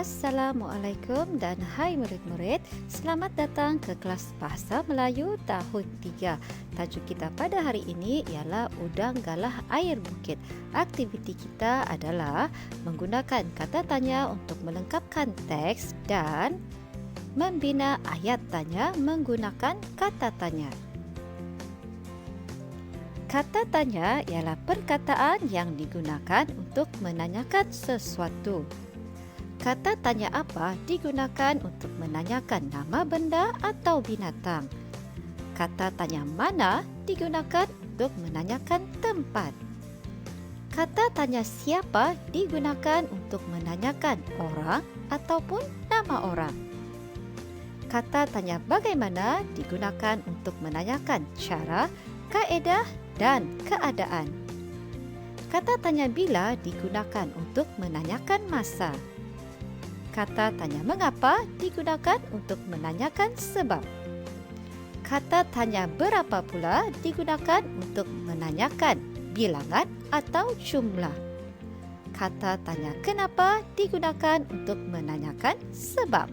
Assalamualaikum dan hai murid-murid. Selamat datang ke kelas Bahasa Melayu tahun 3. Tajuk kita pada hari ini ialah Udang Galah Air Bukit. Aktiviti kita adalah menggunakan kata tanya untuk melengkapkan teks dan membina ayat tanya menggunakan kata tanya. Kata tanya ialah perkataan yang digunakan untuk menanyakan sesuatu. Kata tanya apa digunakan untuk menanyakan nama benda atau binatang. Kata tanya mana digunakan untuk menanyakan tempat. Kata tanya siapa digunakan untuk menanyakan orang ataupun nama orang. Kata tanya bagaimana digunakan untuk menanyakan cara, kaedah dan keadaan. Kata tanya bila digunakan untuk menanyakan masa. Kata tanya mengapa digunakan untuk menanyakan sebab. Kata tanya berapa pula digunakan untuk menanyakan bilangan atau jumlah. Kata tanya kenapa digunakan untuk menanyakan sebab.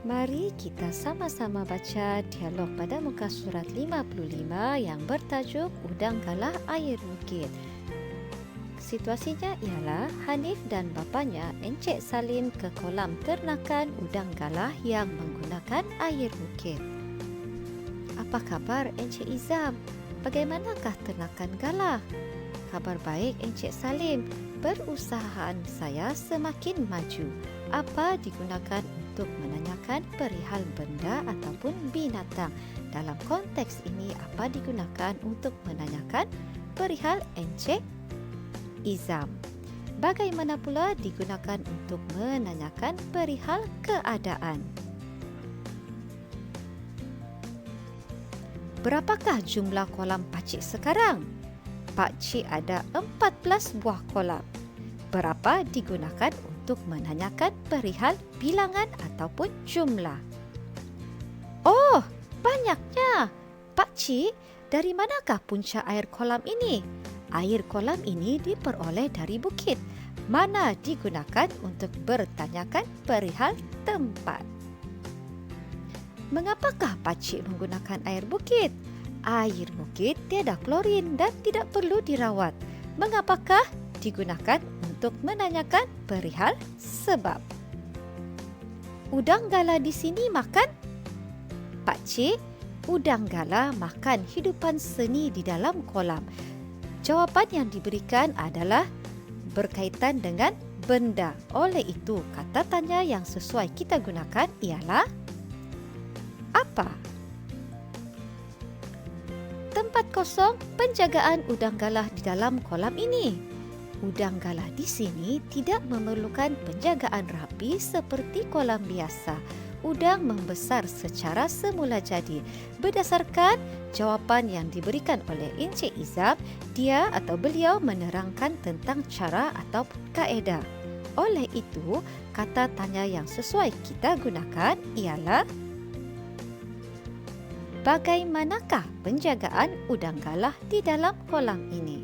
Mari kita sama-sama baca dialog pada muka surat 55 yang bertajuk Udang Galah Air Bukit. Situasinya ialah Hanif dan bapanya Encik Salim ke kolam ternakan udang galah yang menggunakan air bukit. Apa khabar Encik Izam? Bagaimanakah ternakan galah? Khabar baik Encik Salim. Perusahaan saya semakin maju. Apa digunakan untuk menanyakan perihal benda ataupun binatang? Dalam konteks ini apa digunakan untuk menanyakan perihal Encik Izam. Bagaimana pula digunakan untuk menanyakan perihal keadaan? Berapakah jumlah kolam pakcik sekarang? Pakcik ada 14 buah kolam. Berapa digunakan untuk menanyakan perihal bilangan ataupun jumlah? Oh, banyaknya. Pakcik, dari manakah punca air kolam ini? Air kolam ini diperoleh dari bukit. Mana digunakan untuk bertanyakan perihal tempat? Mengapakah pakcik menggunakan air bukit? Air bukit tiada klorin dan tidak perlu dirawat. Mengapakah digunakan untuk menanyakan perihal sebab? Udang galah di sini makan? Pakcik, udang galah makan hidupan seni di dalam kolam. Jawapan yang diberikan adalah berkaitan dengan benda. Oleh itu, kata tanya yang sesuai kita gunakan ialah apa? Tempat kosong penjagaan udang galah di dalam kolam ini. Udang galah di sini tidak memerlukan penjagaan rapi seperti kolam biasa. Udang membesar secara semula jadi. Berdasarkan jawapan yang diberikan oleh Encik Izam, dia atau beliau menerangkan tentang cara ataupun kaedah. Oleh itu, kata tanya yang sesuai kita gunakan ialah bagaimanakah penjagaan udang galah di dalam kolam ini?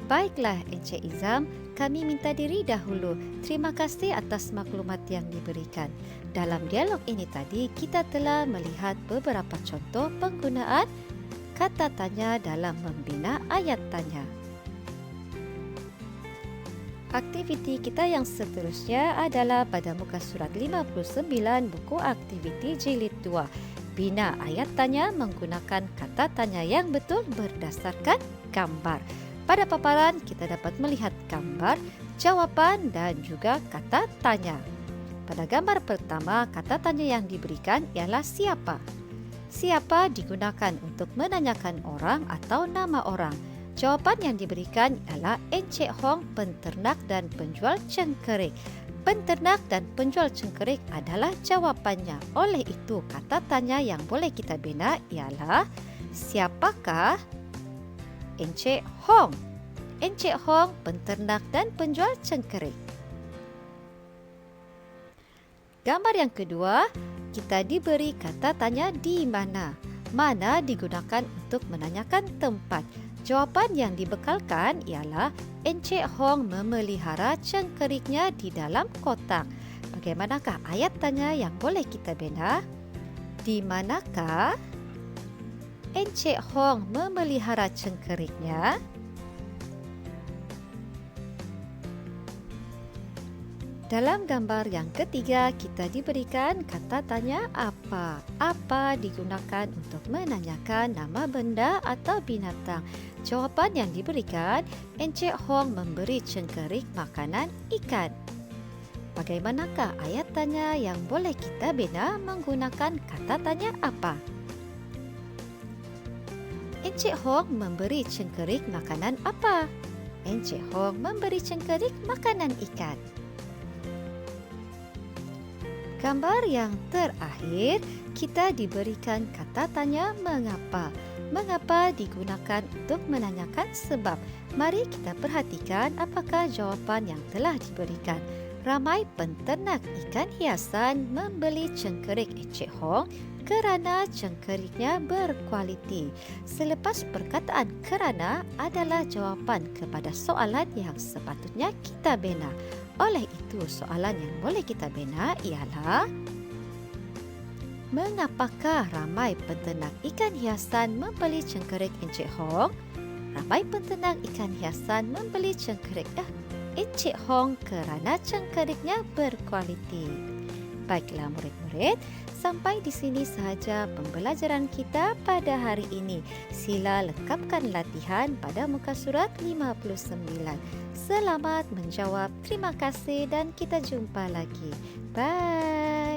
Baiklah Encik Izam, kami minta diri dahulu. Terima kasih atas maklumat yang diberikan. Dalam dialog ini tadi, kita telah melihat beberapa contoh penggunaan kata tanya dalam membina ayat tanya. Aktiviti kita yang seterusnya adalah pada muka surat 59 buku aktiviti jilid 2. Bina ayat tanya menggunakan kata tanya yang betul berdasarkan gambar. Pada paparan, kita dapat melihat gambar, jawapan dan juga kata tanya. Pada gambar pertama, kata tanya yang diberikan ialah siapa. Siapa digunakan untuk menanyakan orang atau nama orang. Jawapan yang diberikan ialah Encik Hong, penternak dan penjual cengkerik. Penternak dan penjual cengkerik adalah jawapannya. Oleh itu, kata tanya yang boleh kita bina ialah siapakah Encik Hong? Encik Hong, penternak dan penjual cengkerik. Gambar yang kedua, kita diberi kata tanya di mana. Mana digunakan untuk menanyakan tempat. Jawapan yang dibekalkan ialah Encik Hong memelihara cengkeriknya di dalam kotak. Bagaimanakah ayat tanya yang boleh kita bina? Di manakah Encik Hong memelihara cengkeriknya? Dalam gambar yang ketiga, kita diberikan kata tanya apa. Apa digunakan untuk menanyakan nama benda atau binatang? Jawapan yang diberikan, Encik Hong memberi cengkerik makanan ikan. Bagaimanakah ayat tanya yang boleh kita bina menggunakan kata tanya apa? Encik Hong memberi cengkerik makanan apa? Encik Hong memberi cengkerik makanan ikan. Gambar yang terakhir, kita diberikan kata tanya mengapa. Mengapa digunakan untuk menanyakan sebab. Mari kita perhatikan apakah jawapan yang telah diberikan. Ramai penternak ikan hiasan membeli cengkerik Encik Hong kerana cengkeriknya berkualiti. Selepas perkataan kerana adalah jawapan kepada soalan yang sepatutnya kita bina. Oleh itu, soalan yang boleh kita bina ialah mengapakah ramai penternak ikan hiasan membeli cengkerik Encik Hong? Ramai penternak ikan hiasan membeli cengkerik Encik Hong kerana cengkeriknya berkualiti. Baiklah murid-murid, sampai di sini sahaja pembelajaran kita pada hari ini. Sila lengkapkan latihan pada muka surat 59. Selamat menjawab. Terima kasih dan kita jumpa lagi. Bye.